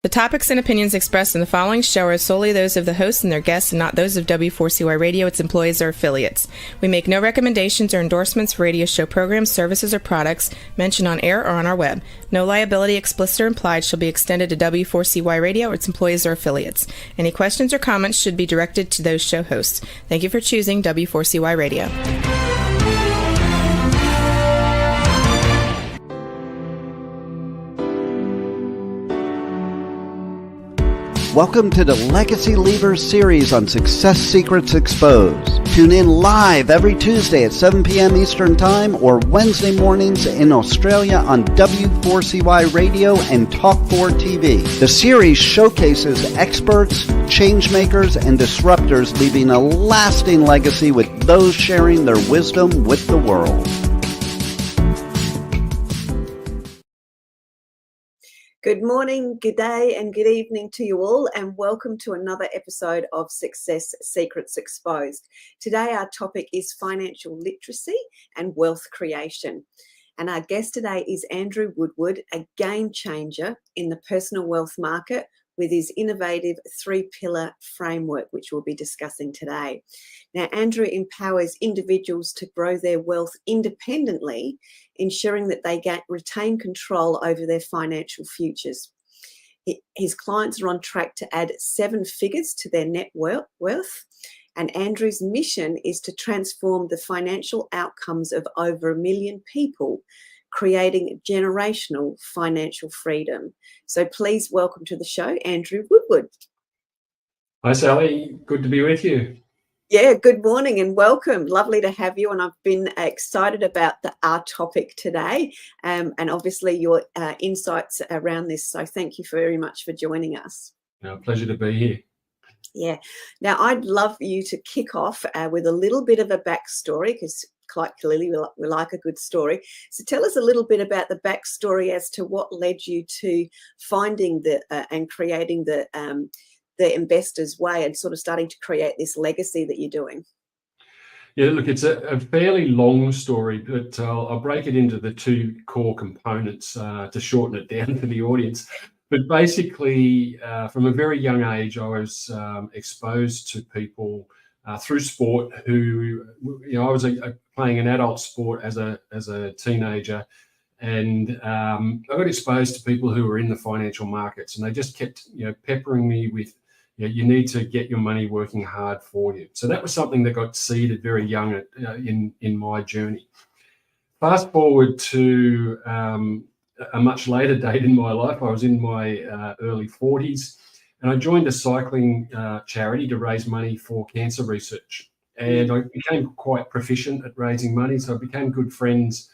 The topics and opinions expressed in the following show are solely those of the host and their guests and not those of W4CY Radio, its employees, or affiliates. We make no recommendations or endorsements for radio show programs, services, or products mentioned on air or on our web. No liability, explicit or implied, shall be extended to W4CY Radio or its employees or affiliates. Any questions or comments should be directed to those show hosts. Thank you for choosing W4CY Radio. Welcome to the Legacy Leavers series on Success Secrets Exposed. Tune in live every Tuesday at 7 p.m. Eastern Time or Wednesday mornings in Australia on W4CY Radio and Talk4 TV. The series showcases experts, changemakers, and disruptors leaving a lasting legacy with those sharing their wisdom with the world. Good morning, good day, and good evening to you all, and welcome to another episode of Success Secrets Exposed. Today, our topic is financial literacy and wealth creation. And our guest today is Andrew Woodward, a game changer in the personal wealth market with his innovative 3-pillar framework, which we'll be discussing today. Now, Andrew empowers individuals to grow their wealth independently, ensuring that they retain control over their financial futures. His clients are on track to add 7 figures to their net worth, and Andrew's mission is to transform the financial outcomes of over 1 million people, creating generational financial freedom. So please welcome to the show, Andrew Woodward. Hi, Sally. Good to be with you. Yeah, good morning and welcome. Lovely to have you. And I've been excited about our topic today and obviously your insights around this. So thank you very much for joining us. Pleasure to be here. Yeah. Now, I'd love you to kick off with a little bit of a backstory, because quite clearly we like a good story. So tell us a little bit about the backstory as to what led you to finding and creating the Investor's Way and sort of starting to create this legacy that you're doing. Yeah, look, it's a fairly long story, but I'll break it into the 2 core components to shorten it down for the audience. But basically, from a very young age, I was exposed to people through sport who, I was playing an adult sport as a teenager, and I got exposed to people who were in the financial markets, and they just kept, peppering me with, you need to get your money working hard for you. So that was something that got seeded very young in my journey. Fast forward to a much later date in my life. I was in my early 40s, and I joined a cycling charity to raise money for cancer research. And I became quite proficient at raising money, so I became good friends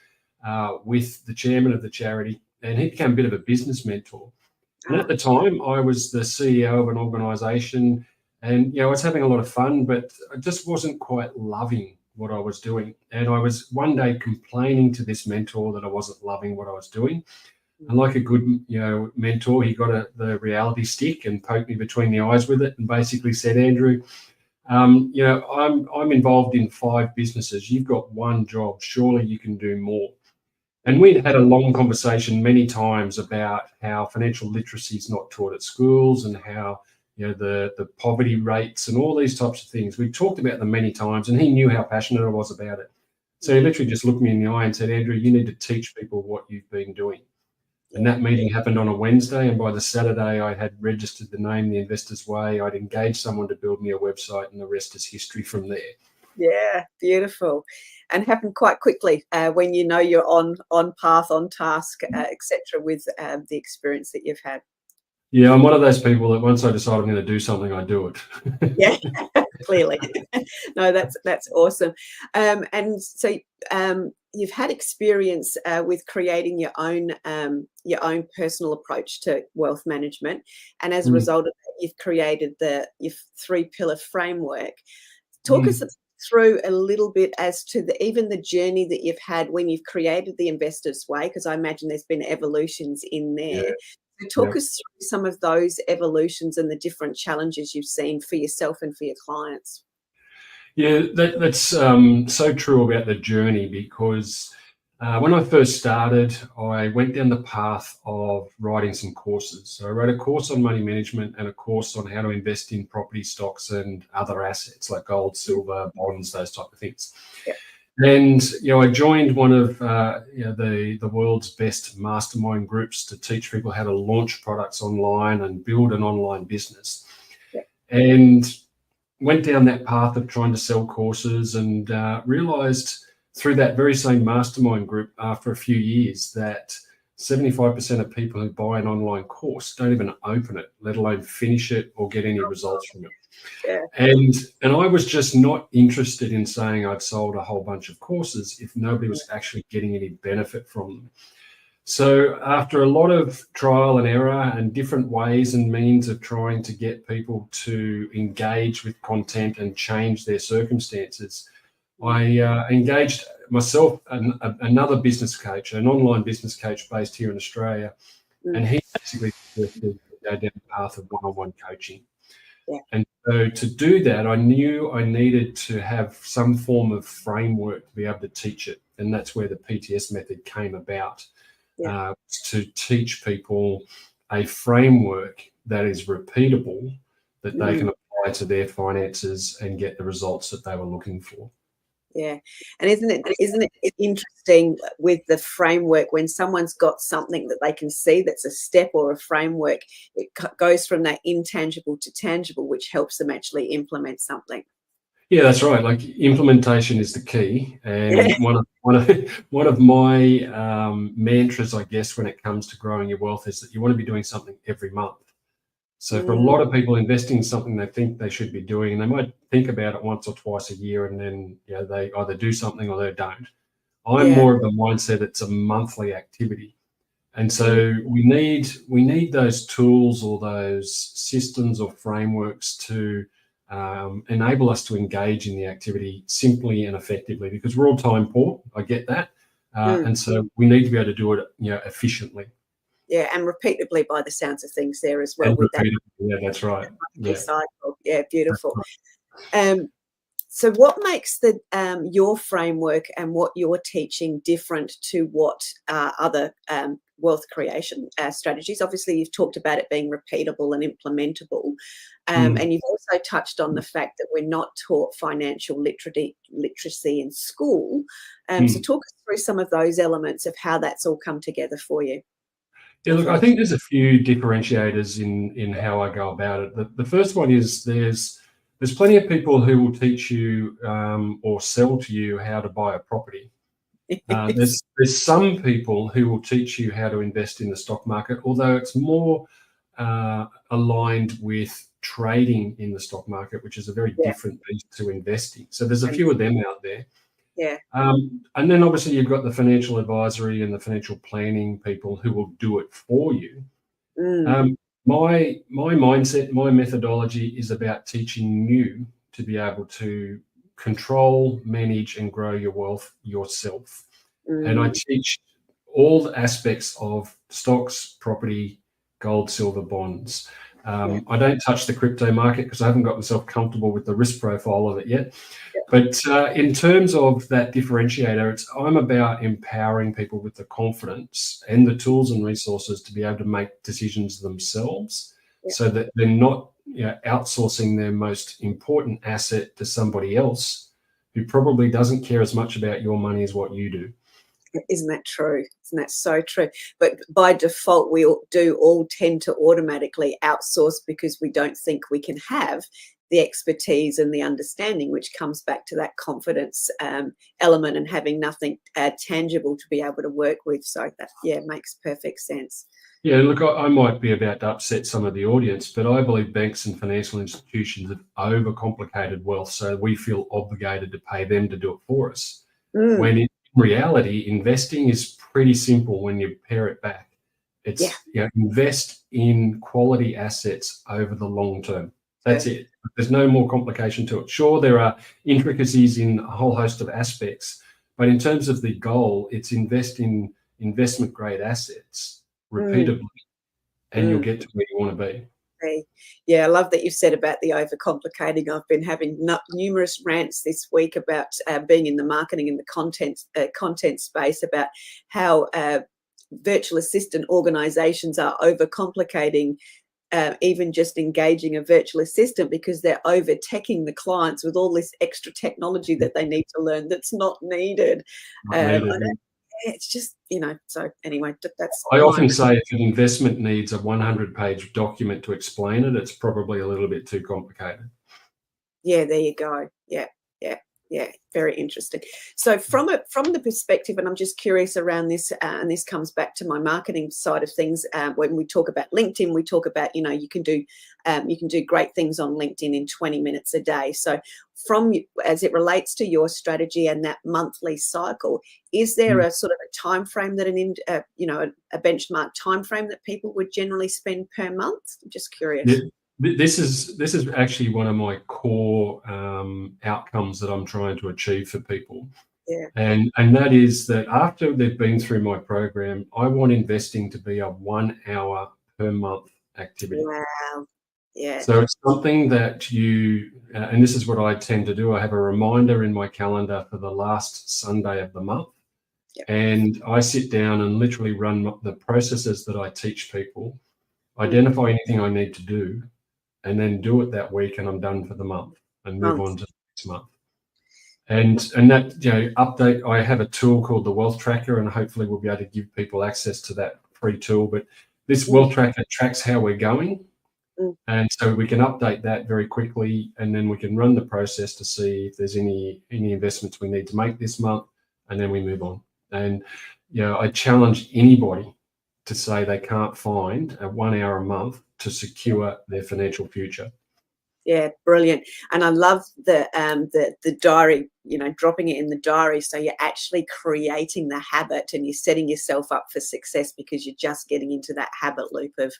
with the chairman of the charity, and he became a bit of a business mentor. And at the time, I was the CEO of an organisation, and I was having a lot of fun, but I just wasn't quite loving what I was doing. And I was one day complaining to this mentor that I wasn't loving what I was doing. And like a good, mentor, he got the reality stick and poked me between the eyes with it, and basically said, Andrew, I'm involved in 5 businesses. You've got 1 job. Surely you can do more. And we'd had a long conversation many times about how financial literacy is not taught at schools, and how, the poverty rates and all these types of things. We talked about them many times, and he knew how passionate I was about it. So he literally just looked me in the eye and said, Andrew, you need to teach people what you've been doing. And that meeting happened on a Wednesday, and by the Saturday I had registered the name The Investor's Way. I'd engaged someone to build me a website, and the rest is history from there. Yeah, beautiful. And happened quite quickly when you're on path, on task, etc., with the experience that you've had. Yeah, I'm one of those people that once I decide I'm going to do something, I do it. Yeah, clearly. No, that's awesome. And so you've had experience with creating your own personal approach to wealth management, and as a result of that, you've created your 3-pillar framework. Talk us through a little bit as to even the journey that you've had when you've created the Investor's Way, because I imagine there's been evolutions in there. Yeah. So talk us through some of those evolutions and the different challenges you've seen for yourself and for your clients. Yeah, that's so true about the journey, because When I first started, I went down the path of writing some courses. So I wrote a course on money management and a course on how to invest in property stocks and other assets like gold, silver, bonds, those type of things. Yeah. And I joined one of the world's best mastermind groups to teach people how to launch products online and build an online business. Yeah. And went down that path of trying to sell courses and realized through that very same mastermind group after a few years that 75% of people who buy an online course don't even open it, let alone finish it or get any results from it. Yeah. And I was just not interested in saying I'd sold a whole bunch of courses if nobody was actually getting any benefit from them. So after a lot of trial and error and different ways and means of trying to get people to engage with content and change their circumstances, I engaged myself and another business coach, an online business coach based here in Australia, and he basically suggested to go down the path of one-on-one coaching. Yeah. And so to do that, I knew I needed to have some form of framework to be able to teach it, and that's where the PTS method came about. Yeah. To teach people a framework that is repeatable, that they can apply to their finances and get the results that they were looking for. Yeah. And isn't it interesting with the framework, when someone's got something that they can see that's a step or a framework, it goes from that intangible to tangible, which helps them actually implement something. Yeah, that's right. Like, implementation is the key, and one of my mantras, I guess, when it comes to growing your wealth is that you want to be doing something every month. So for a lot of people, investing in something they think they should be doing, and they might think about it once or twice a year, and then they either do something or they don't. I'm more of the mindset it's a monthly activity, and so we need those tools or those systems or frameworks to enable us to engage in the activity simply and effectively, because we're all time poor. I get that. And so we need to be able to do it, efficiently. Yeah, and repeatably by the sounds of things there as well. With that. Yeah, that's right. Yeah. Cycle. Yeah, beautiful. Right. So what makes your framework and what you're teaching different to what other wealth creation strategies? Obviously, you've talked about it being repeatable and implementable. And you've also touched on the fact that we're not taught financial literacy in school. So talk us through some of those elements of how that's all come together for you. Yeah, look, I think there's a few differentiators in how I go about it. The first one is there's plenty of people who will teach you or sell to you how to buy a property. There's some people who will teach you how to invest in the stock market, although it's more aligned with trading in the stock market, which is a very different beast to investing. So there's a few of them out there. Yeah. And then obviously you've got the financial advisory and the financial planning people who will do it for you. My mindset, my methodology is about teaching you to be able to control, manage, and grow your wealth yourself. And I teach all the aspects of stocks, property, gold, silver, bonds. I don't touch the crypto market because I haven't got myself comfortable with the risk profile of it yet. But in terms of that differentiator, I'm about empowering people with the confidence and the tools and resources to be able to make decisions themselves, so that they're not outsourcing their most important asset to somebody else who probably doesn't care as much about your money as what you do. Isn't that true? Isn't that so true? But by default, we all tend to automatically outsource because we don't think we can have the expertise and the understanding, which comes back to that confidence element and having nothing tangible to be able to work with. So that, makes perfect sense. Yeah, look, I might be about to upset some of the audience, but I believe banks and financial institutions have overcomplicated wealth, so we feel obligated to pay them to do it for us. When in reality, investing is pretty simple when you pare it back. It's invest in quality assets over the long term. That's it. There's no more complication to it. Sure, there are intricacies in a whole host of aspects, but in terms of the goal, it's invest in investment grade assets repeatedly, and you'll get to where you want to be. be. Yeah, I love that you said about the overcomplicating. I've been having numerous rants this week about being in the marketing and the content space, about how virtual assistant organizations are overcomplicating even just engaging a virtual assistant, because they're over-teching the clients with all this extra technology that they need to learn that's not needed. It's just, so anyway, that's... I often say if an investment needs a 100-page document to explain it, it's probably a little bit too complicated. Yeah, there you go. Yeah, very interesting. So from the perspective, and I'm just curious around this, and this comes back to my marketing side of things. When we talk about LinkedIn, we talk about, you can do great things on LinkedIn in 20 minutes a day. So as it relates to your strategy and that monthly cycle, is there a sort of a time frame that a benchmark time frame that people would generally spend per month? I'm just curious. Yeah. This is actually one of my core outcomes that I'm trying to achieve for people. Yeah. And that is that after they've been through my program, I want investing to be a 1 hour per month activity. Wow. Yeah. So it's something that and this is what I tend to do. I have a reminder in my calendar for the last Sunday of the month. Yep. And I sit down and literally run the processes that I teach people, identify anything I need to do, and then do it that week, and I'm done for the month and move on to the next month. And that, update, I have a tool called the Wealth Tracker, and hopefully we'll be able to give people access to that free tool. But this Wealth Tracker tracks how we're going. And so we can update that very quickly, and then we can run the process to see if there's any investments we need to make this month, and then we move on. And, I challenge anybody to say they can't find a 1 hour a month to secure their financial future. Yeah, brilliant. And I love the diary, dropping it in the diary. So you're actually creating the habit, and you're setting yourself up for success because you're just getting into that habit loop of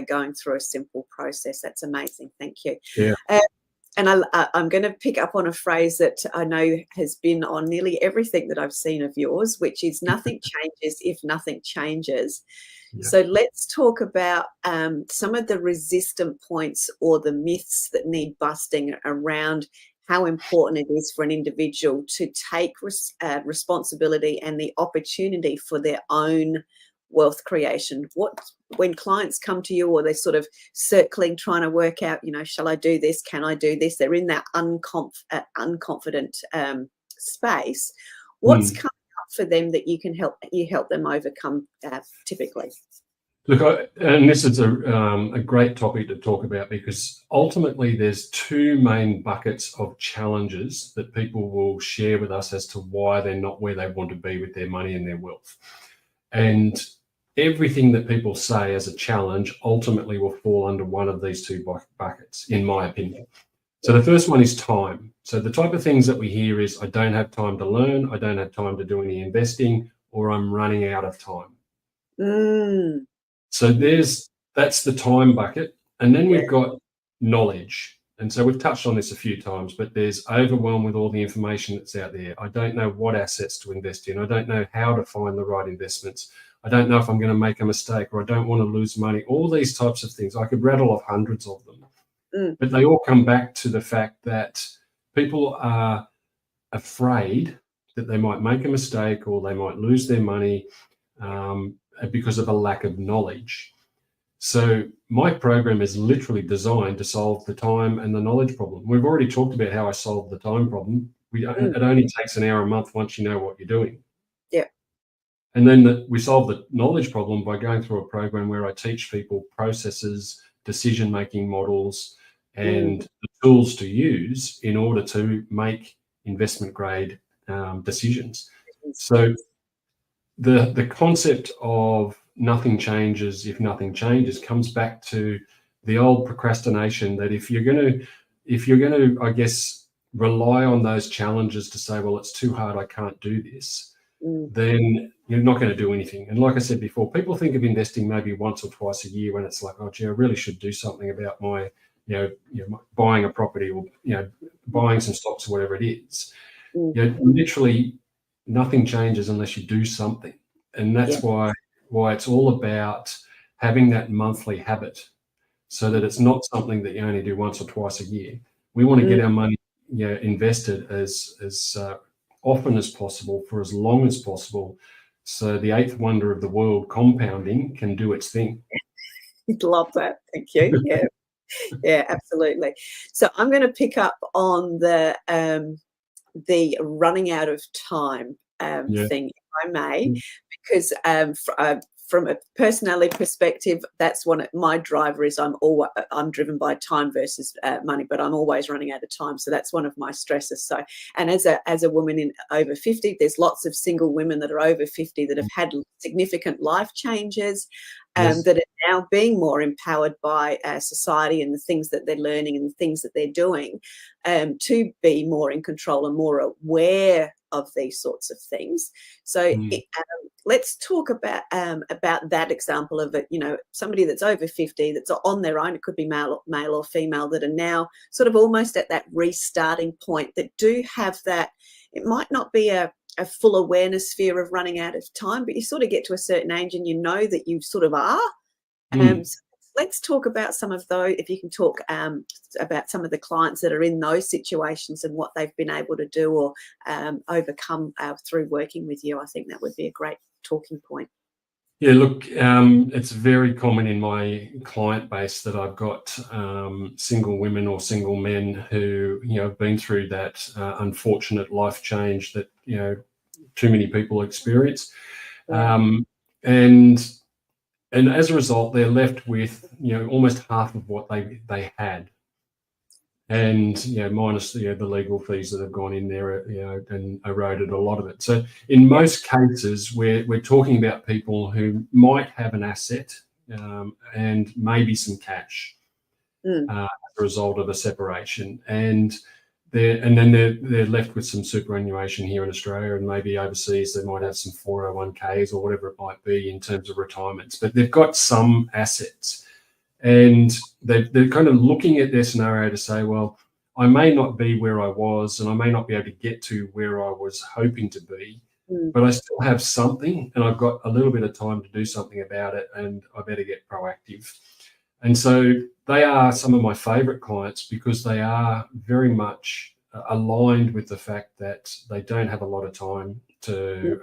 going through a simple process. That's amazing. Thank you. Yeah. And I'm going to pick up on a phrase that I know has been on nearly everything that I've seen of yours, which is nothing changes if nothing changes. Yeah. So let's talk about some of the resistant points or the myths that need busting around how important it is for an individual to take responsibility and the opportunity for their own wealth creation. When clients come to you, or they're sort of circling, trying to work out, shall I do this? Can I do this? They're in that unconfident space. What's coming up for them that you help them overcome typically? Look, and this is a great topic to talk about, because ultimately there's two main buckets of challenges that people will share with us as to why they're not where they want to be with their money and their wealth. And everything that people say as a challenge ultimately will fall under one of these two buckets, in my opinion. So the first one is time. So the type of things that we hear is, I don't have time to learn, I don't have time to do any investing, or I'm running out of time. So that's the time bucket. And then we've got knowledge. And so we've touched on this a few times, but there's overwhelm with all the information that's out there. I don't know what assets to invest in. I don't know how to find the right investments. I don't know if I'm going to make a mistake, or I don't want to lose money. All these types of things. I could rattle off hundreds of them. But they all come back to the fact that people are afraid that they might make a mistake, or they might lose their money because of a lack of knowledge. So my program is literally designed to solve the time and the knowledge problem. We've already talked about how I solved the time problem. It only takes an hour a month once you know what you're doing. Yeah. And then we solve the knowledge problem by going through a program where I teach people processes, decision-making models, and the tools to use in order to make investment-grade decisions. So the concept of nothing changes if nothing changes comes back to the old procrastination, that if you're going to, I guess, rely on those challenges to say, well, it's too hard, I can't do this, then you're not going to do anything. And like I said before, people think of investing maybe once or twice a year when it's like, oh, gee, I really should do something about my, buying a property, or, buying some stocks or whatever it is. Literally nothing changes unless you do something. And that's why it's all about having that monthly habit. so that it's not something that you only do once or twice a year. We want to get our money invested as often as possible for as long as possible, so the eighth wonder of the world, compounding, can do its thing. Love that. Thank you. Yeah. Yeah, absolutely. So I'm going to pick up on the running out of time thing, if I may, because from a personality perspective, that's my driver is. I'm driven by time versus money, but I'm always running out of time. So that's one of my stresses. So, and as a woman in over 50, there's lots of single women that are over 50 that have had significant life changes, that are now being more empowered by society and the things that they're learning and the things that they're doing, to be more in control and more aware of these sorts of things. So let's talk about that example of it. Somebody that's over 50, that's on their own. It could be male or female, that are now sort of almost at that restarting point, that do have that. It might not be a full awareness fear of running out of time, but you sort of get to a certain age and you know that you sort of are. So let's talk about some of those. If you can talk about some of the clients that are in those situations and what they've been able to do or overcome through working with you, I think that would be a great talking point. Yeah, look, it's very common in my client base that I've got single women or single men who, have been through that unfortunate life change that, too many people experience. And as a result, they're left with, almost half of what they had. And, minus the legal fees that have gone in there, and eroded a lot of it. So in most cases, we're talking about people who might have an asset and maybe some cash as a result of a separation. And then they're left with some superannuation here in Australia, and maybe overseas they might have some 401ks or whatever it might be in terms of retirements. But they've got some assets. And they're kind of looking at their scenario to say, well, I may not be where I was, and I may not be able to get to where I was hoping to be, but I still have something, and I've got a little bit of time to do something about it, and I better get proactive. And so they are some of my favorite clients because they are very much aligned with the fact that they don't have a lot of time to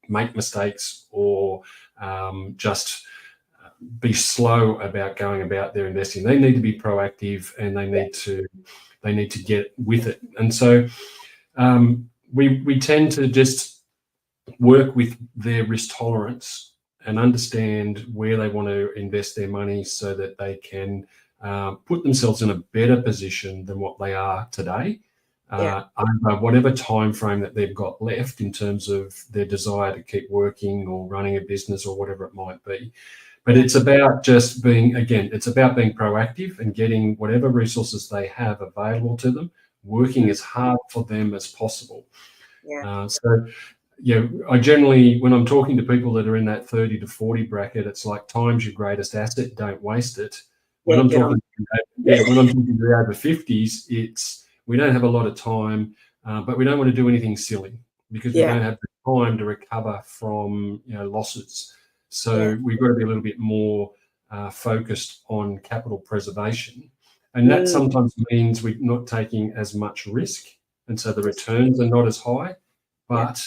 make mistakes or just be slow about going about their investing. They need to be proactive, and they need to get with it. And so we tend to just work with their risk tolerance and understand where they want to invest their money so that they can put themselves in a better position than what they are today, over whatever time frame that they've got left in terms of their desire to keep working or running a business or whatever it might be. But it's about just it's about being proactive and getting whatever resources they have available to them, working as hard for them as possible. I generally, when I'm talking to people that are in that 30 to 40 bracket, it's like time's your greatest asset, don't waste it. When I'm talking to the over 50s, it's we don't have a lot of time, but we don't want to do anything silly because we don't have the time to recover from losses. So we've got to be a little bit more focused on capital preservation. And that sometimes means we're not taking as much risk. And so the returns are not as high. But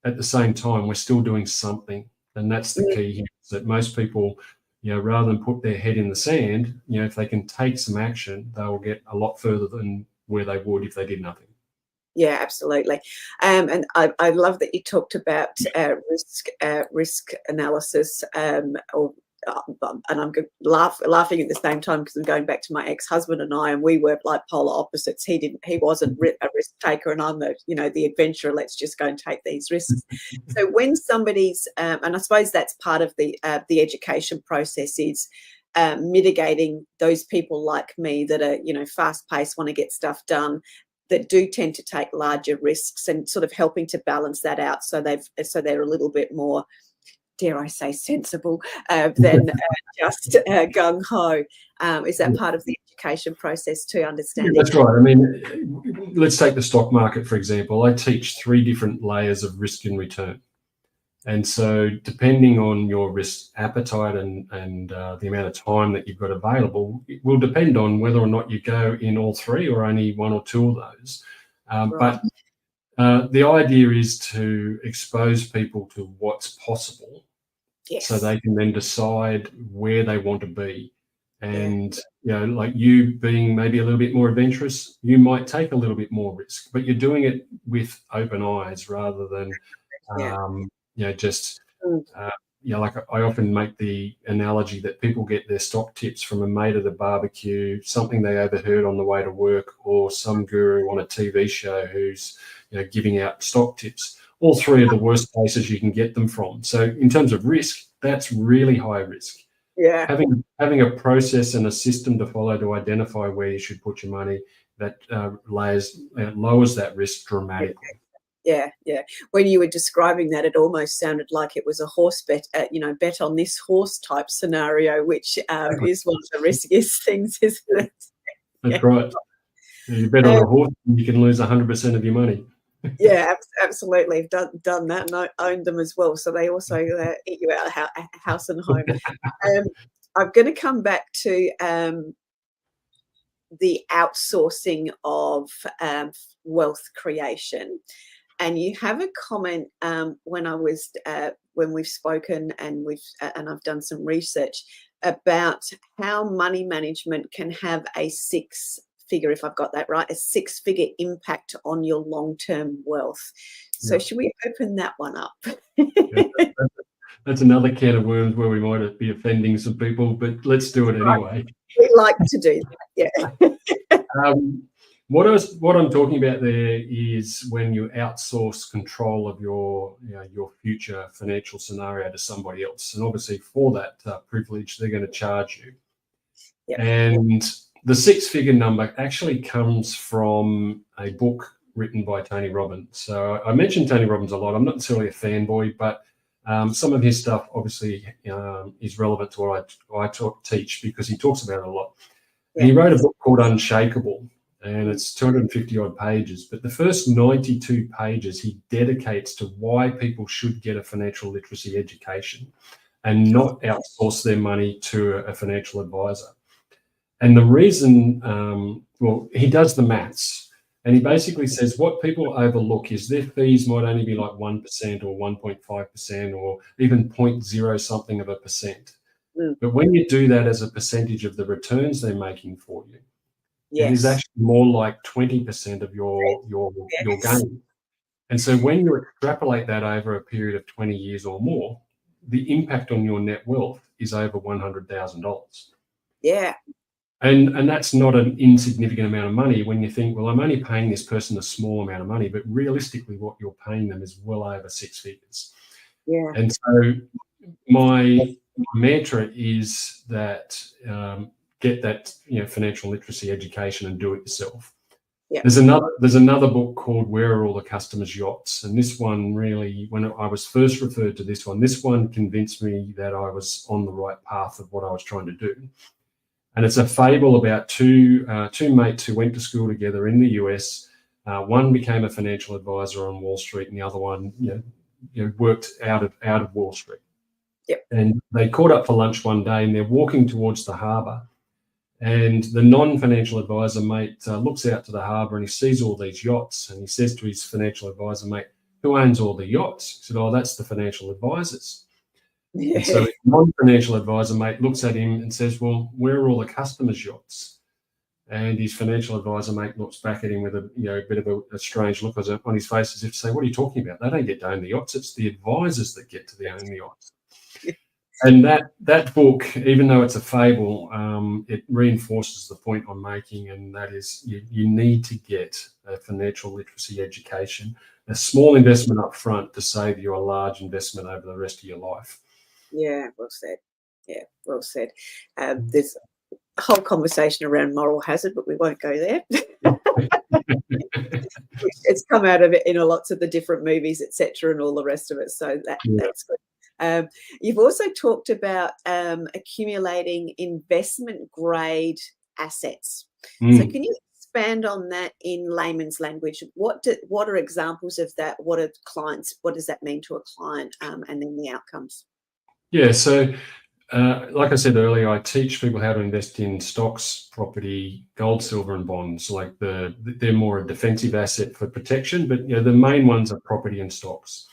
at the same time, we're still doing something. And that's the key here, is that most people, rather than put their head in the sand, if they can take some action, they will get a lot further than where they would if they did nothing. Yeah, absolutely. And I love that you talked about risk analysis, and I'm laughing at the same time because I'm going back to my ex-husband and I, and we were like polar opposites. He wasn't a risk taker, and I'm the adventurer. Let's just go and take these risks. So when somebody's, and I suppose that's part of the education process is mitigating those people like me that are fast-paced, want to get stuff done, that do tend to take larger risks, and sort of helping to balance that out so they're a little bit more, dare I say, sensible than just gung-ho. Is that part of the education process too, understanding? Yeah, that's right. I mean, let's take the stock market, for example. I teach 3 different layers of risk and return. And so depending on your risk appetite and the amount of time that you've got available, it will depend on whether or not you go in all three or only one or two of those. Right. But the idea is to expose people to what's possible, Yes. so they can then decide where they want to be. And, Yeah. Like you being maybe a little bit more adventurous, you might take a little bit more risk, but you're doing it with open eyes rather than, just, Mm. like I often make the analogy that people get their stock tips from a mate at a barbecue, something they overheard on the way to work, or some guru on a TV show who's, giving out stock tips. All three are the worst places you can get them from. So in terms of risk, that's really high risk. Yeah. Having a process and a system to follow to identify where you should put your money, that lowers that risk dramatically. Yeah. When you were describing that, it almost sounded like it was a horse bet, bet on this horse type scenario, which is one of the riskiest things, isn't it? That's right. You bet on a horse, and you can lose 100% of your money. Yeah, absolutely. Done that, and I owned them as well. So they also eat you out of house and home. I'm going to come back to the outsourcing of wealth creation. And you have a comment when we've spoken and I've done some research about how money management can have a six-figure, if I've got that right, a six-figure impact on your long-term wealth. So should we open that one up? That's another can of worms where we might be offending some people, but let's do it anyway. We like to do that, yeah. What I'm talking about there is when you outsource control of your future financial scenario to somebody else, and obviously for that privilege, they're going to charge you. Yep. And the six-figure number actually comes from a book written by Tony Robbins. So I mentioned Tony Robbins a lot. I'm not necessarily a fanboy, but some of his stuff obviously is relevant to what I teach, because he talks about it a lot. And he wrote a book called Unshakable, and it's 250 odd pages. But the first 92 pages he dedicates to why people should get a financial literacy education and not outsource their money to a financial advisor. And the reason, he does the maths. And he basically says what people overlook is their fees might only be like 1% or 1.5% or even 0.0 something of a percent. But when you do that as a percentage of the returns they're making for you, it is actually more like 20% of your gain. And so when you extrapolate that over a period of 20 years or more, the impact on your net wealth is over $100,000. Yeah. And that's not an insignificant amount of money when you think, well, I'm only paying this person a small amount of money, but realistically what you're paying them is well over six figures. Yeah. And so my mantra is that get that financial literacy education and do it yourself. Yeah. There's another book called Where Are All the Customers' Yachts? And this one really, when I was first referred to this one convinced me that I was on the right path of what I was trying to do. And it's a fable about two mates who went to school together in the US. One became a financial advisor on Wall Street, and the other one, worked out of Wall Street. Yep. And they caught up for lunch one day, and they're walking towards the harbour. And the non-financial advisor mate looks out to the harbour and he sees all these yachts, and he says to his financial advisor mate, "Who owns all the yachts?" He said, "Oh, that's the financial advisors." Yeah. And so his non-financial advisor mate looks at him and says, "Well, where are all the customers' yachts?" And his financial advisor mate looks back at him with a bit of a strange look on his face, as if to say, "What are you talking about? They don't get to own the yachts. It's the advisors that get to own the yachts." And that book, even though it's a fable, it reinforces the point I'm making, and that is you need to get a financial literacy education, a small investment up front to save you a large investment over the rest of your life. Yeah, well said. Yeah, well said. There's a whole conversation around moral hazard, but we won't go there. It's come out of it in lots of the different movies, etc., and all the rest of it. So that's good. You've also talked about accumulating investment grade assets. So can you expand on that in layman's language? What are examples of that? What does that mean to a client, and then the outcomes? Yeah, so like I said earlier, I teach people how to invest in stocks, property, gold, silver, and bonds. Like they're more a defensive asset for protection, but the main ones are property and stocks.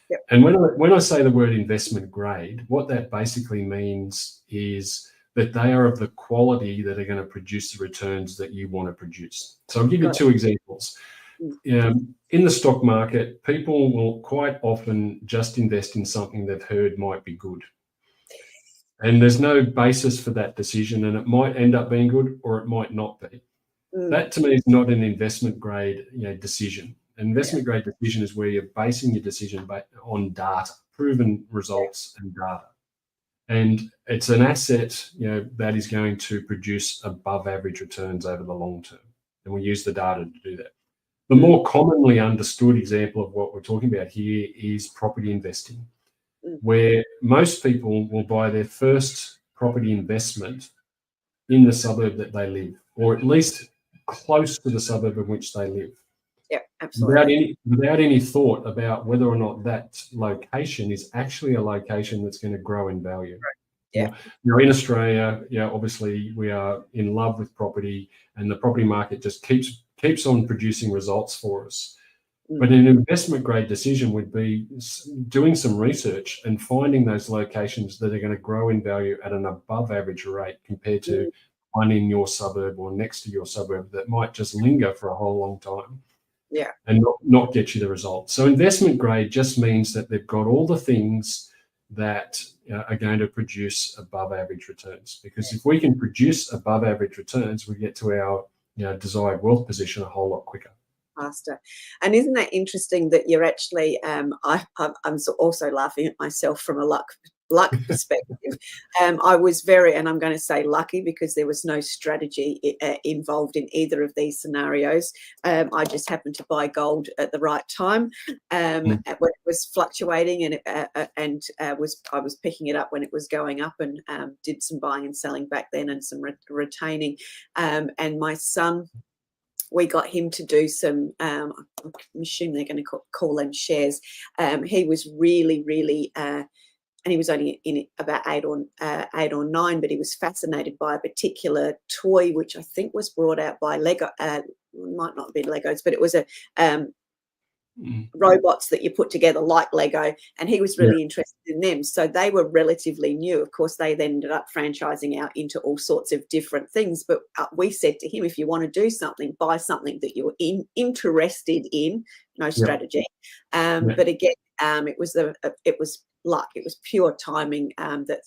Yep. And when I say the word investment grade, what that basically means is that they are of the quality that are going to produce the returns that you want to produce. So I'll give you two examples. In the stock market, people will quite often just invest in something they've heard might be good. And there's no basis for that decision, and it might end up being good or it might not be. That to me is not an investment grade decision. An investment grade decision is where you're basing your decision on data, proven results and data. And it's an asset that is going to produce above average returns over the long term. And we use the data to do that. The more commonly understood example of what we're talking about here is property investing, where most people will buy their first property investment in the suburb that they live, or at least close to the suburb in which they live. Yeah, absolutely. Without any thought about whether or not that location is actually a location that's going to grow in value. Right. Yeah. In Australia, obviously we are in love with property, and the property market just keeps on producing results for us. But an investment grade decision would be doing some research and finding those locations that are going to grow in value at an above average rate compared to one in your suburb or next to your suburb that might just linger for a whole long time. Yeah. And not get you the results. So investment grade just means that they've got all the things that are going to produce above average returns. Because if we can produce above average returns, we get to our desired wealth position a whole lot quicker. Faster. And isn't that interesting that you're actually, I'm also laughing at myself from a luck perspective. I was very, and I'm going to say lucky, because there was no strategy involved in either of these scenarios. I just happened to buy gold at the right time when it was fluctuating, and I was picking it up when it was going up, and did some buying and selling back then, and some retaining. And my son, we got him to do some, I assume they're going to call them shares. He was really, and he was only in about 8 or 9, but he was fascinated by a particular toy, which I think was brought out by Lego. Might not be Legos, but it was a robots that you put together like Lego, and he was really interested in them. So they were relatively new. Of course, they then ended up franchising out into all sorts of different things. But we said to him, if you want to do something, buy something that you're interested in. No strategy. But again, it was luck. It was pure timing that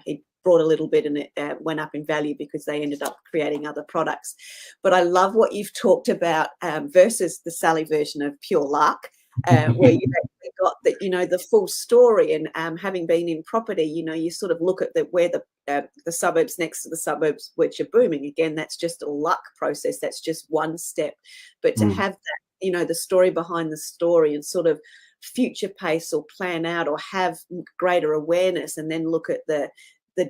he brought a little bit, and it went up in value because they ended up creating other products. But I love what you've talked about versus the Sally version of pure luck, where you actually got the full story. And having been in property, you sort of look at where the suburbs next to the suburbs which are booming. Again, that's just a luck process. That's just one step. But to have that, the story behind the story, and sort of future pace or plan out or have greater awareness, and then look at the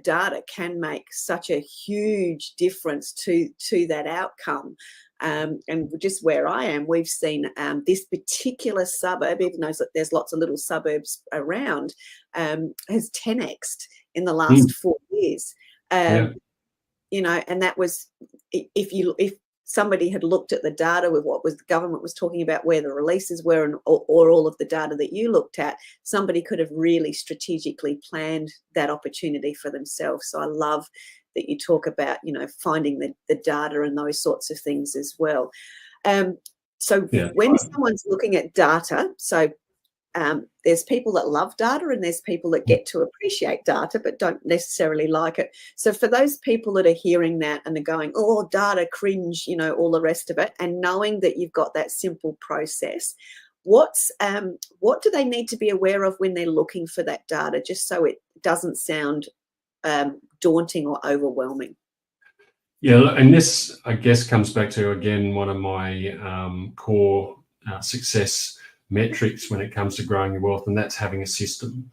data, can make such a huge difference to that outcome. And just where I am, we've seen this particular suburb, even though there's lots of little suburbs around, has 10x'd in the last 4 years. And that was, if somebody had looked at the data with what the government was talking about, where the releases were, or all of the data that you looked at, somebody could have really strategically planned that opportunity for themselves. So I love that you talk about, finding the data and those sorts of things as well. When someone's looking at data, so there's people that love data, and there's people that get to appreciate data but don't necessarily like it. So for those people that are hearing that and they're going, oh, data, cringe, all the rest of it, and knowing that you've got that simple process, what do they need to be aware of when they're looking for that data, just so it doesn't sound daunting or overwhelming? Yeah, and this, I guess, comes back to, again, one of my core success metrics when it comes to growing your wealth, and that's having a system.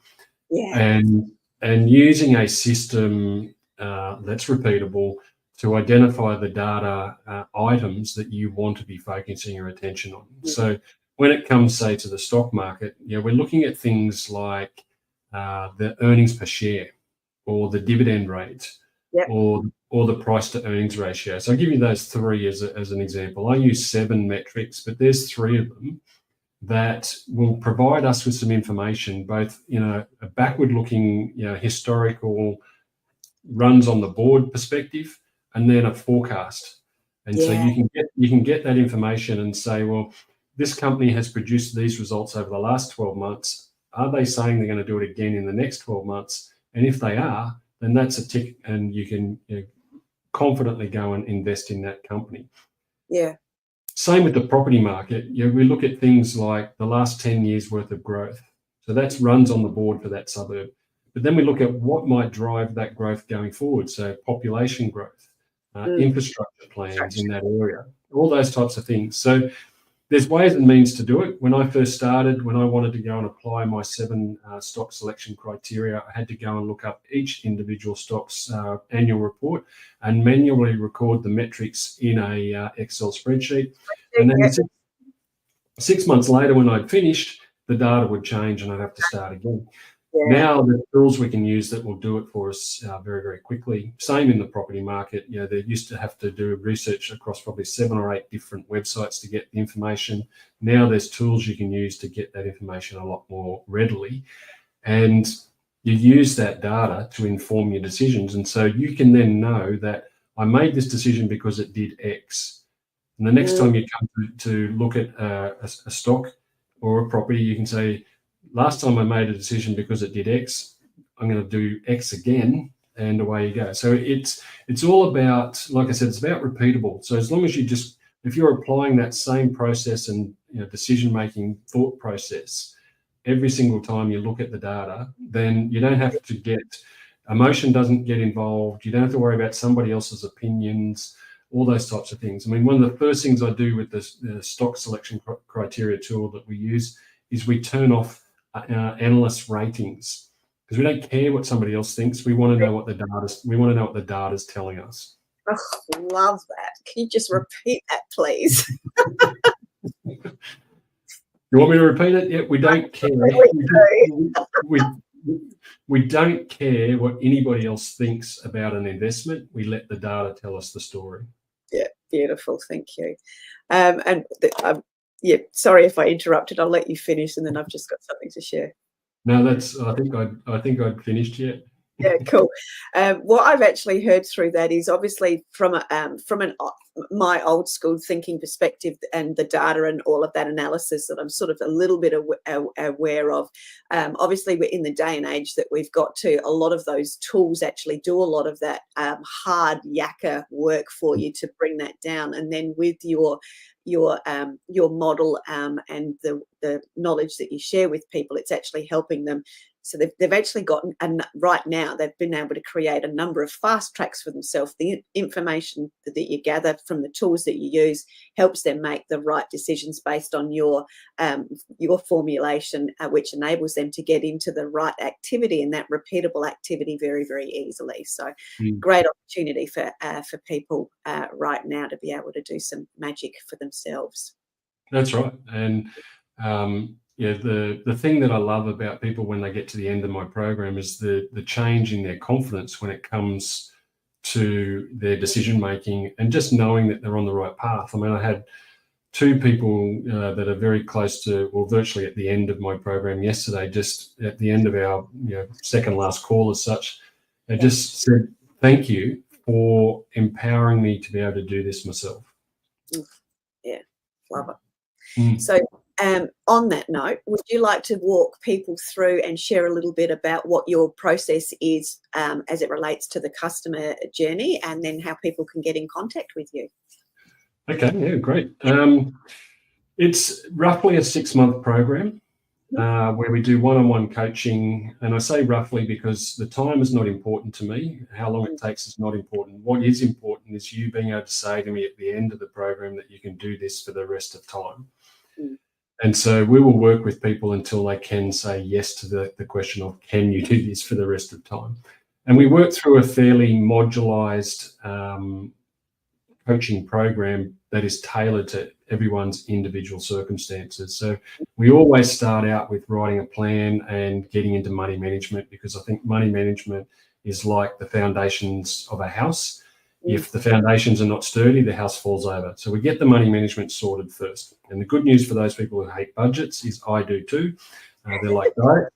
And using a system that's repeatable, to identify the data items that you want to be focusing your attention on. So when it comes, say, to the stock market, we're looking at things like the earnings per share, or the dividend rate, or the price to earnings ratio. So I'll give you those three as an example. I use 7 metrics, but there's 3 of them that will provide us with some information, both a backward-looking, historical runs on the board perspective, and then a forecast. And so you can get that information and say, well, this company has produced these results over the last 12 months. Are they saying they're going to do it again in the next 12 months? And if they are, then that's a tick, and you can confidently go and invest in that company. Yeah. Same with the property market. We look at things like the last 10 years worth of growth. So that's runs on the board for that suburb. But then we look at what might drive that growth going forward. So population growth, infrastructure plans in that area, all those types of things. So there's ways and means to do it. When I first started, when I wanted to go and apply my 7 stock selection criteria, I had to go and look up each individual stock's annual report and manually record the metrics in a Excel spreadsheet. And then 6 months later, when I'd finished, the data would change and I'd have to start again. Yeah. Now the tools we can use that will do it for us very, very quickly. Same in the property market. They used to have to do research across probably 7 or 8 different websites to get the information. Now there's tools you can use to get that information a lot more readily. And you use that data to inform your decisions. And so you can then know that I made this decision because it did X. And the next time you come to look at a stock or a property, you can say, last time I made a decision because it did X, I'm going to do X again, and away you go. So it's all about, like I said, it's about repeatable. So as long as if you're applying that same process and decision-making thought process every single time you look at the data, then you don't have to emotion doesn't get involved. You don't have to worry about somebody else's opinions, all those types of things. I mean, one of the first things I do with the stock selection criteria tool that we use is we turn off analyst ratings, because we don't care what somebody else thinks. We want to know what the data's telling us. Oh, love that. Can you just repeat that, please? You want me to repeat it? Yeah, we don't care. We don't care what anybody else thinks about an investment. We let the data tell us the story. Yeah, beautiful. Thank you. Yeah, sorry if I interrupted. I'll let you finish, and then I've just got something to share. No, I think I'd finished yet. Yeah, cool. What I've actually heard through that is obviously from my old school thinking perspective, and the data and all of that analysis that I'm sort of a little bit aware of. Obviously, we're in the day and age that we've got to a lot of those tools actually do a lot of that hard yakka work for you to bring that down, and then with your model and the knowledge that you share with people, it's actually helping them. So they've actually gotten, and right now they've been able to create a number of fast tracks for themselves. The information that you gather from the tools that you use helps them make the right decisions based on your formulation, which enables them to get into the right activity and that repeatable activity very, very easily. So great opportunity for people right now to be able to do some magic for themselves. That's right. And the thing that I love about people when they get to the end of my program is the change in their confidence when it comes to their decision making, and just knowing that they're on the right path. I mean, I had 2 people that are very close to, or virtually at the end of my program yesterday, just at the end of our second last call as such. They just said, thank you for empowering me to be able to do this myself. Yeah, love it. So on that note, would you like to walk people through and share a little bit about what your process is as it relates to the customer journey, and then how people can get in contact with you? Okay, yeah, great. It's roughly a 6-month program where we do one-on-one coaching. And I say roughly because the time is not important to me. How long it takes is not important. What is important is you being able to say to me at the end of the program that you can do this for the rest of time. And so we will work with people until they can say yes to the question of, can you do this for the rest of time? And we work through a fairly modularized coaching program that is tailored to everyone's individual circumstances. So we always start out with writing a plan and getting into money management, because I think money management is like the foundations of a house. If the foundations are not sturdy, the house falls over. So we get the money management sorted first. And the good news for those people who hate budgets is I do too. They're like diet.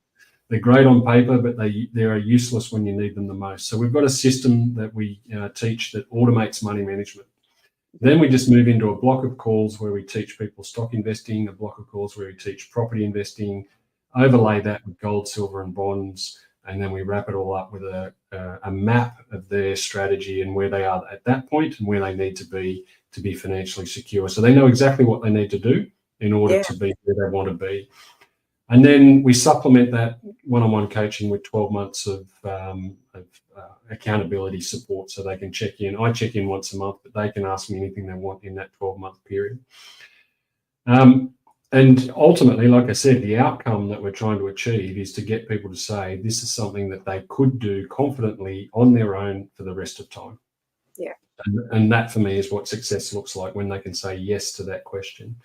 They're great on paper, but they are useless when you need them the most. So we've got a system that we teach that automates money management. Then we just move into a block of calls where we teach people stock investing, a block of calls where we teach property investing, overlay that with gold, silver, and bonds, and then we wrap it all up with a map of their strategy and where they are at that point and where they need to be financially secure. So they know exactly what they need to do in order to be where they want to be. And then we supplement that one-on-one coaching with 12 months of accountability support, so they can check in. I check in once a month, but they can ask me anything they want in that 12-month period. And ultimately, like I said, the outcome that we're trying to achieve is to get people to say this is something that they could do confidently on their own for the rest of time. Yeah. And that for me is what success looks like, when they can say yes to that question.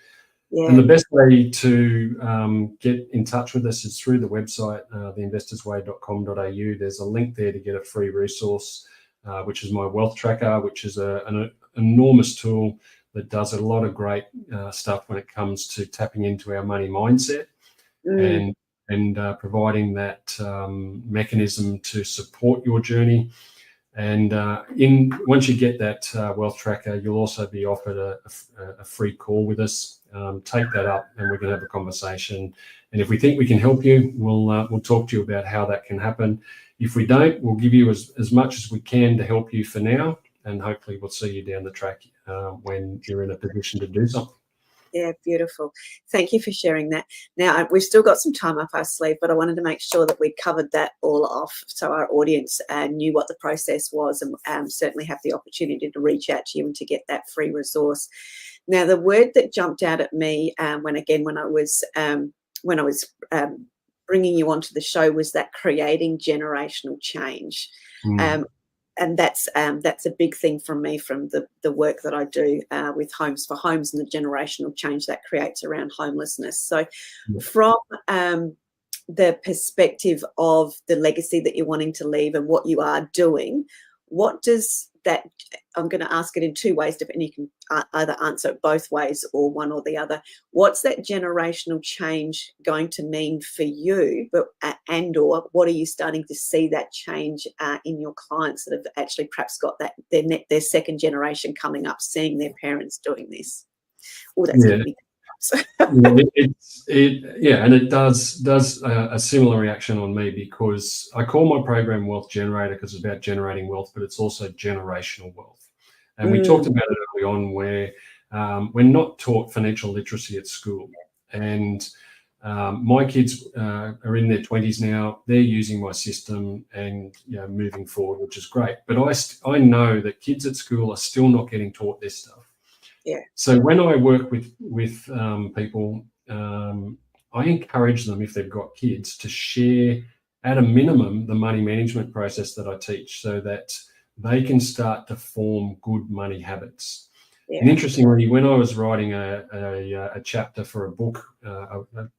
Yeah. And the best way to get in touch with us is through the website, theinvestorsway.com.au. There's a link there to get a free resource, which is my wealth tracker, which is an enormous tool that does a lot of great stuff when it comes to tapping into our money mindset and providing that mechanism to support your journey. And once you get that wealth tracker, you'll also be offered a free call with us. Take that up, and we're going to have a conversation. And if we think we can help you, we'll talk to you about how that can happen. If we don't, we'll give you as much as we can to help you for now, and hopefully we'll see you down the track when you're in a position to do something. Yeah, beautiful. Thank you for sharing that. Now, we've still got some time up our sleeve, but I wanted to make sure that we covered that all off so our audience knew what the process was, and certainly have the opportunity to reach out to you and to get that free resource. Now, the word that jumped out at me when I was bringing you onto the show was that creating generational change. And that's a big thing from me, from the work that I do with Homes for Homes and the generational change that creates around homelessness. So from the perspective of the legacy that you're wanting to leave and what you are doing, what does that, I'm going to ask it in two ways, and you can either answer it both ways or one or the other. What's that generational change going to mean for you, or what are you starting to see that change in your clients that have actually perhaps got that their second generation coming up, seeing their parents doing this? Oh, that's giving me and it does a similar reaction on me, because I call my program Wealth Generator because it's about generating wealth, but it's also generational wealth. And we talked about it early on, where we're not taught financial literacy at school. And my kids are in their 20s now. They're using my system and moving forward, which is great. But I know that kids at school are still not getting taught this stuff. Yeah. So when I work with people, I encourage them, if they've got kids, to share at a minimum the money management process that I teach, so that they can start to form good money habits. Yeah. And interestingly, when I was writing a chapter for a book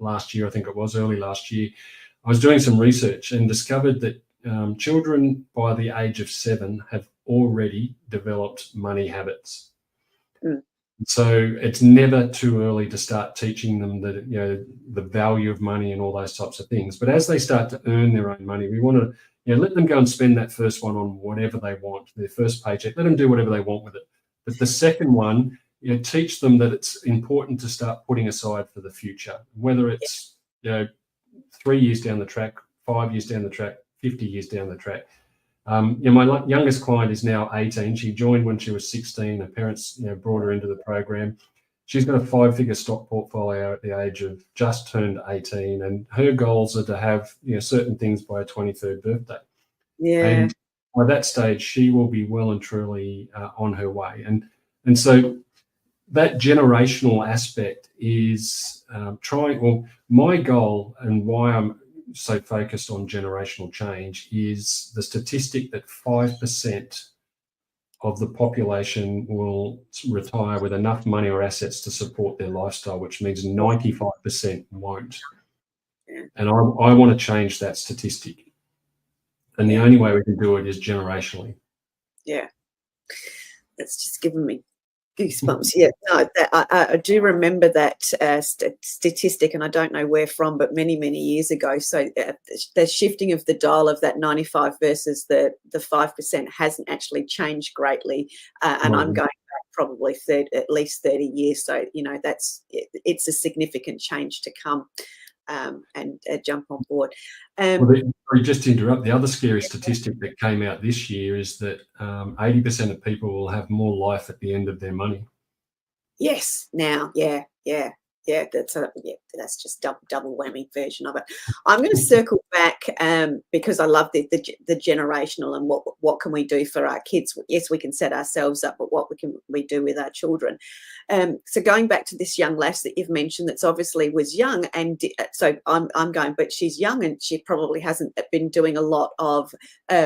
last year, I think it was early last year, I was doing some research and discovered that children by the age of 7 have already developed money habits. So it's never too early to start teaching them that, the value of money and all those types of things. But as they start to earn their own money, we want to, let them go and spend that first one on whatever they want, their first paycheck. Let them do whatever they want with it. But the second one, teach them that it's important to start putting aside for the future, whether it's 3 years down the track, 5 years down the track, 50 years down the track. My youngest client is now 18. She joined when she was 16. Her parents, brought her into the program. She's got a 5-figure stock portfolio at the age of just turned 18, and her goals are to have certain things by her 23rd birthday. Yeah. And by that stage, she will be well and truly on her way. And so that generational aspect is my goal, and why I'm so focused on generational change is the statistic that 5% of the population will retire with enough money or assets to support their lifestyle, which means 95% won't. Yeah. And I want to change that statistic. And the only way we can do it is generationally. Yeah. That's just given me goosebumps. Yeah, no, I do remember that statistic, and I don't know where from, but many, many years ago. So the shifting of the dial of that 95 versus the 5% hasn't actually changed greatly. And I'm going back probably at least 30 years. So, it's a significant change to come. And jump on board. Just to interrupt, the other scary statistic that came out this year is that 80% of people will have more life at the end of their money. Yes, now, that's just double whammy version of it. I'm going to circle back because I love the generational and what can we do for our kids. Yes, we can set ourselves up, but what can we do with our children? So going back to this young lass that you've mentioned, that's obviously was young, and so I'm going, but she's young and she probably hasn't been doing a lot of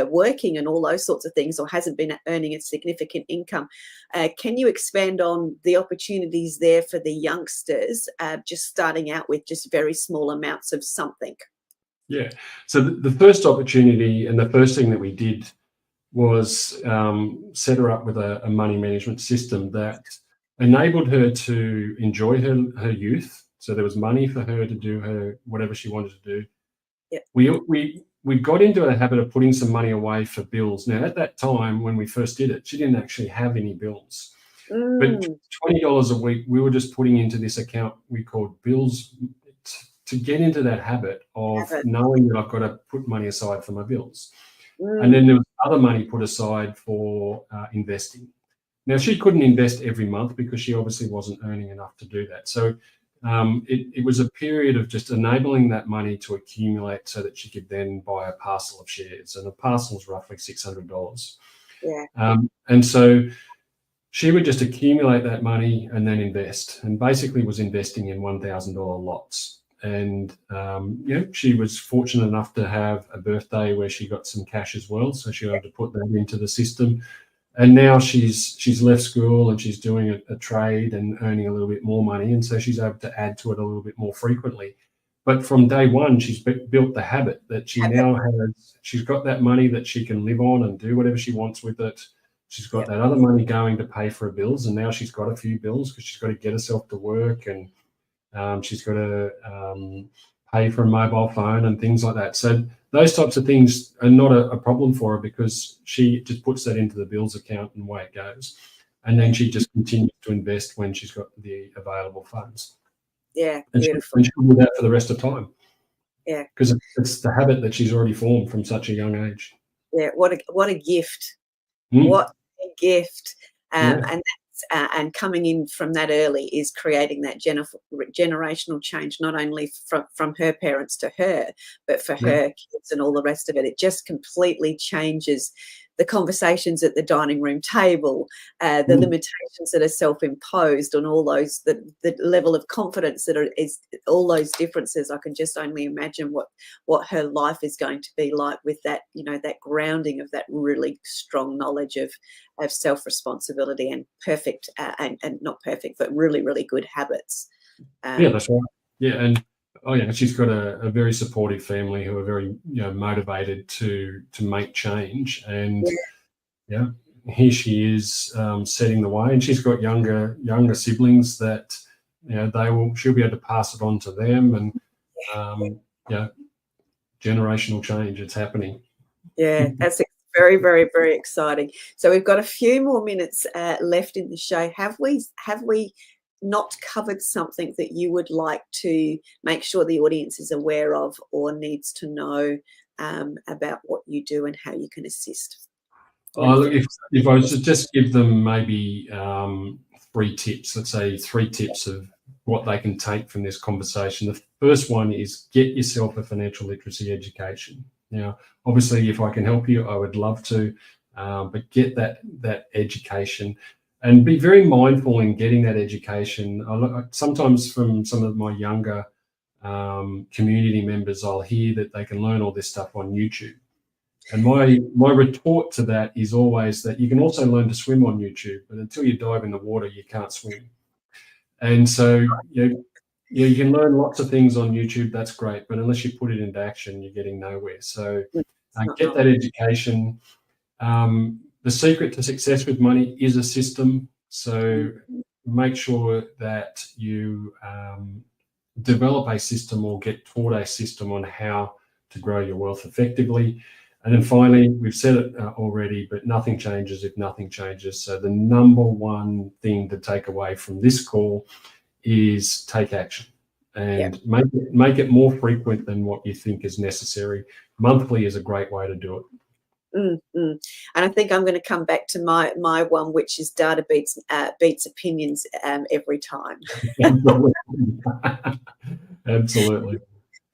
working and all those sorts of things, or hasn't been earning a significant income. Can you expand on the opportunities there for the youngsters? Just starting out with just very small amounts of something. Yeah. So the first opportunity and the first thing that we did was set her up with a money management system that enabled her to enjoy her youth. So there was money for her to do her whatever she wanted to do. Yep. We got into a habit of putting some money away for bills. Now, at that time when we first did it, she didn't actually have any bills. But $20 a week, we were just putting into this account we called bills to get into that habit of knowing that I've got to put money aside for my bills. And then there was other money put aside for investing. Now, she couldn't invest every month because she obviously wasn't earning enough to do that. So it was a period of just enabling that money to accumulate so that she could then buy a parcel of shares. And a parcel is roughly $600. Yeah. And so she would just accumulate that money and then invest, and basically was investing in $1,000 lots. And she was fortunate enough to have a birthday where she got some cash as well, so she had to put that into the system. And now she's left school and she's doing a trade and earning a little bit more money, and so she's able to add to it a little bit more frequently. But from day one, she's built the habit that she now has. She's got that money that she can live on and do whatever she wants with it. She's got that other money going to pay for her bills, and now she's got a few bills because she's got to get herself to work, and she's got to pay for a mobile phone and things like that. So those types of things are not a problem for her because she just puts that into the bills account and away it goes. And then she just continues to invest when she's got the available funds. Yeah, and beautiful. she'll do that for the rest of time. Yeah. Because it's the habit that she's already formed from such a young age. Yeah, what a gift. What a gift. And coming in from that early is creating that generational change, not only from her parents to her, but for her kids and all the rest of it. It just completely changes the conversations at the dining room table, the limitations that are self-imposed, and all those, the level of confidence that is all those differences. I can just only imagine what her life is going to be like with that, that grounding of that really strong knowledge of self-responsibility and perfect and not perfect, but really, really good habits. Yeah, that's right. Yeah, and she's got a very supportive family who are very motivated to make change, and here she is setting the way, and she's got younger siblings that she'll be able to pass it on to them, and generational change, it's happening. Yeah, that's very, very, very exciting. So we've got a few more minutes left in the show. Have we not covered something that you would like to make sure the audience is aware of or needs to know about what you do and how you can assist? Look, if I was to just give them maybe 3 tips, let's say 3 tips of what they can take from this conversation. The first one is get yourself a financial literacy education. Now, obviously, if I can help you, I would love to, but get that education. And be very mindful in getting that education. Sometimes from some of my younger community members, I'll hear that they can learn all this stuff on YouTube. And my retort to that is always that you can also learn to swim on YouTube, but until you dive in the water, you can't swim. And so you can learn lots of things on YouTube. That's great, but unless you put it into action, you're getting nowhere. So get that education. The secret to success with money is a system. So make sure that you develop a system or get taught a system on how to grow your wealth effectively. And then finally, we've said it already, but nothing changes if nothing changes. So the number one thing to take away from this call is take action and make it more frequent than what you think is necessary. Monthly is a great way to do it. And I think I'm going to come back to my one, which is data beats opinions every time. Absolutely.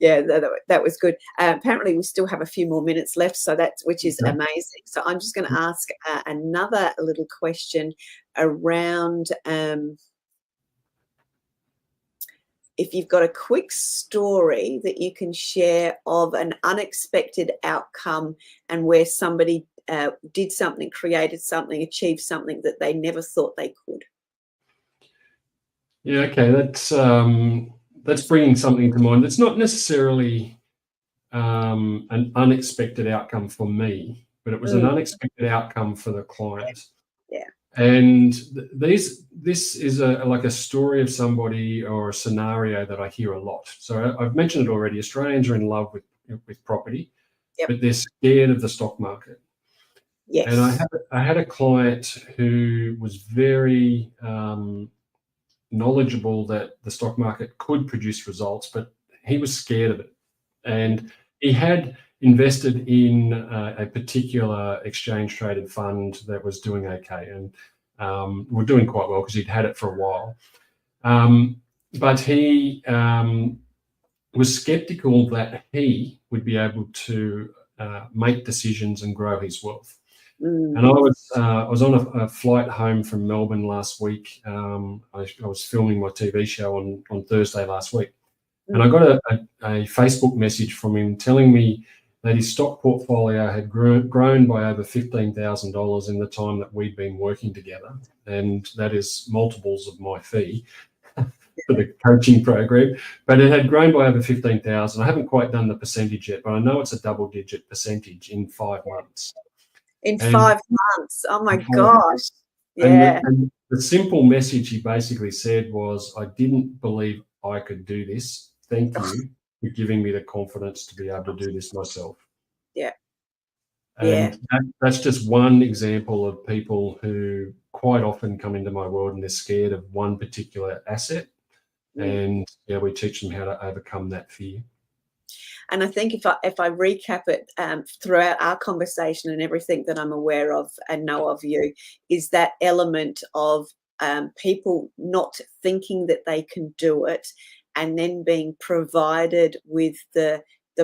Yeah, that was good. Apparently, we still have a few more minutes left, so which is amazing. So I'm just going to ask another little question around if you've got a quick story that you can share of an unexpected outcome and where somebody did something, created something, achieved something that they never thought they could. Yeah, okay, that's bringing something to mind. It's not necessarily an unexpected outcome for me, but it was an unexpected outcome for the client. Yeah. And this is like a story of somebody or a scenario that I hear a lot. So I've mentioned it already. Australians are in love with property, but they're scared of the stock market. Yes. And I had a client who was very knowledgeable that the stock market could produce results, but he was scared of it. And he had invested in a particular exchange traded fund that was doing okay, and we're doing quite well because he'd had it for a while. But he was skeptical that he would be able to make decisions and grow his wealth. And I was on a flight home from Melbourne last week. I was filming my TV show on Thursday last week. And I got a Facebook message from him telling me that his stock portfolio had grown by over $15,000 in the time that we'd been working together. And that is multiples of my fee for the coaching program. But it had grown by over 15,000. I haven't quite done the percentage yet, but I know it's a double-digit percentage in 5 months. In 5 months. Oh, my gosh. Yeah. And the simple message he basically said was, I didn't believe I could do this. Thank you for giving me the confidence to be able to do this myself. Yeah. And that's just one example of people who quite often come into my world and they're scared of one particular asset. And we teach them how to overcome that fear. And I think if I recap it throughout our conversation and everything that I'm aware of and know of you, is that element of people not thinking that they can do it, and then being provided with the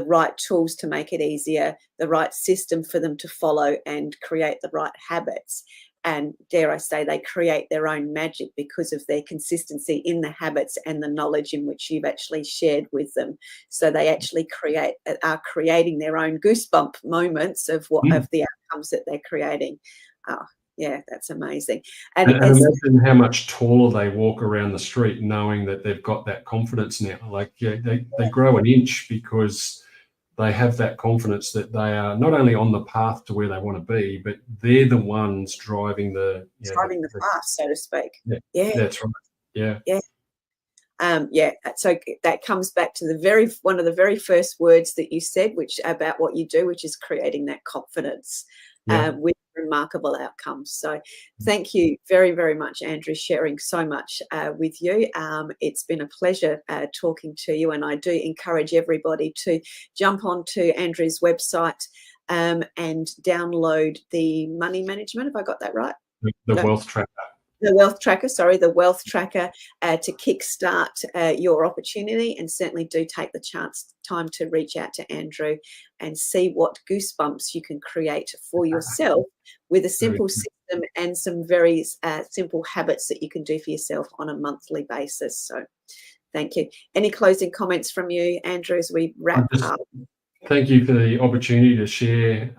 right tools to make it easier, the right system for them to follow and create the right habits. And dare I say, they create their own magic because of their consistency in the habits and the knowledge in which you've actually shared with them. So they actually are creating their own goosebump moments of the outcomes that they're creating. Yeah, that's amazing. And imagine how much taller they walk around the street knowing that they've got that confidence now. Like they grow an inch because they have that confidence that they are not only on the path to where they want to be, but they're the ones driving the path, so to speak. Yeah, that's right. Yeah. So that comes back to one of the very first words that you said, which about what you do, which is creating that confidence with remarkable outcomes. So thank you very, very much, Andrew, sharing so much with you. It's been a pleasure talking to you, and I do encourage everybody to jump onto Andrew's website and download the money management. Have I got that right? The Wealth Tracker. The Wealth Tracker to kickstart your opportunity, and certainly do take the time to reach out to Andrew and see what goosebumps you can create for yourself with a simple system and some very simple habits that you can do for yourself on a monthly basis. So Thank you. Any closing comments from you, Andrew, as we wrap up? Thank you for the opportunity to share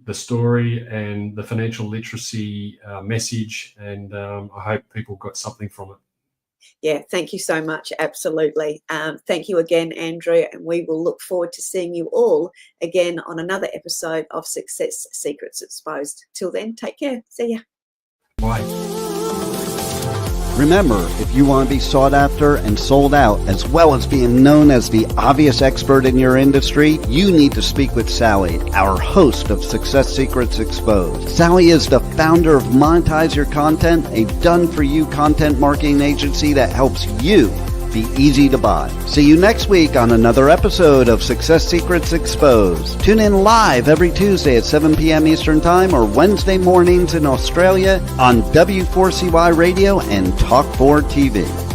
the story and the financial literacy message, and I hope people got something from it. Yeah, thank you so much. Absolutely. Thank you again, Andrew, and we will look forward to seeing you all again on another episode of Success Secrets Exposed. Till then, take care. See ya. Bye. Remember, if you want to be sought after and sold out, as well as being known as the obvious expert in your industry, you need to speak with Sally, our host of Success Secrets Exposed. Sally is the founder of Monetize Your Content, a done-for-you content marketing agency that helps you be easy to buy. See you next week on another episode of Success Secrets Exposed. Tune in live every Tuesday at 7 p.m. Eastern Time or Wednesday mornings in Australia on W4CY Radio and Talk4 TV.